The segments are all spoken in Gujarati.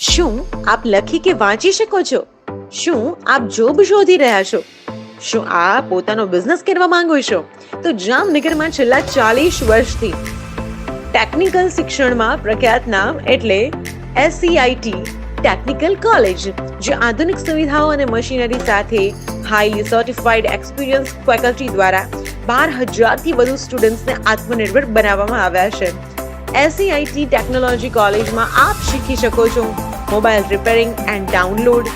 શું આપ લખી કે વાંચી શકો છો? શું આપ જોબ શોધી રહ્યા છો? શું આપ પોતાનો બિઝનેસ કરવા માંગો છો? તો જામનગરમાં છેલ્લા 40 વર્ષથી ટેકનિકલ શિક્ષણમાં પ્રખ્યાત નામ એટલે SCIT ટેકનિકલ કોલેજ, જે આધુનિક સુવિધાઓ અને મશીનરી સાથે હાઈલી સર્ટિફાઈડ એક્સપિરિયન્સ ફેકલ્ટી દ્વારા 12,000થી વધુ સ્ટુડન્ટ્સને આત્મનિર્ભર બનાવવામાં આવ્યા છે. SCIT ટેકનોલોજી કોલેજમાં આપ શીખી શકો છો મોબાઈલ રિપેરિંગ એન્ડ ડાઉનલોડ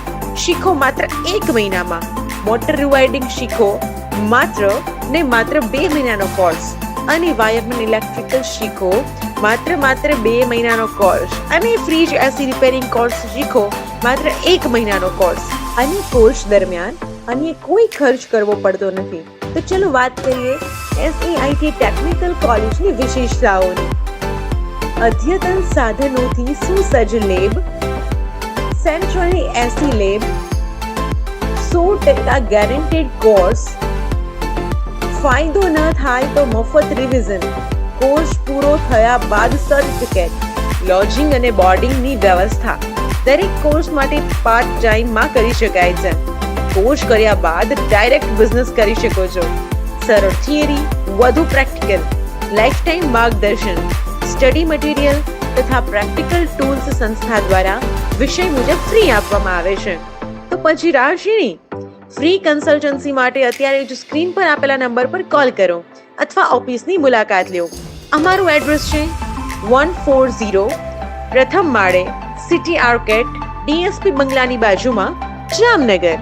શીખો માત્ર 1 મહિનામાં, મોટર રિવાઇડિંગ શીખો માત્ર 2 મહિનાનો કોર્સ, અને વાયરમેન ઇલેક્ટ્રિકલ શીખો માત્ર 2 મહિનાનો કોર્સ, અને ફ્રીજ એસી રિપેરિંગ કોર્સ શીખો માત્ર 1 મહિનાનો કોર્સ, અને કોર્સ દરમિયાન અન્ય કોઈ ખર્ચ કરવો પડતો નથી. તો ચલો વાત કરીએ SCIT ટેકનિકલ કોલેજની વિશેષતાઓની. અદ્યતન સાધનોથી સુસજ્જ લેબ, સેન્ટ્રલી એસી લેબ, 100% ગેરંટેડ કોર્સ, ફાયદો ન થાય તો મફત રિવિઝન, કોર્સ પૂરો થયા બાદ સર્ટિફિકેટ, લોજિંગ અને બોર્ડિંગની વ્યવસ્થા. દરેક કોર્સ માટે પાર્ટ ટાઈમમાં કરી શકાય છે. કોર્સ કર્યા બાદ ડાયરેક્ટ બિઝનેસ કરી શકો છો. સરળ થિયરી, વધુ પ્રેક્ટિકલ, લાઈફ ટાઈમ માર્ગદર્શન, સ્ટડી મટીરિયલ તથા પ્રેક્ટિકલ ટૂલ્સ સંસ્થા દ્વારા વિષય મુજબ ફ્રી આપવામાં આવે છે. તો પછી રાહ શેની? ફ્રી કન્સલ્ટન્સી માટે અત્યારે જ સ્ક્રીન પર આપેલા નંબર પર કોલ કરો અથવા ઓફિસની મુલાકાત લો. અમારું એડ્રેસ છે 140 પ્રથમ માળે, સિટી આર્કેટ, DSP બંગલાની બાજુમાં, જામનગર.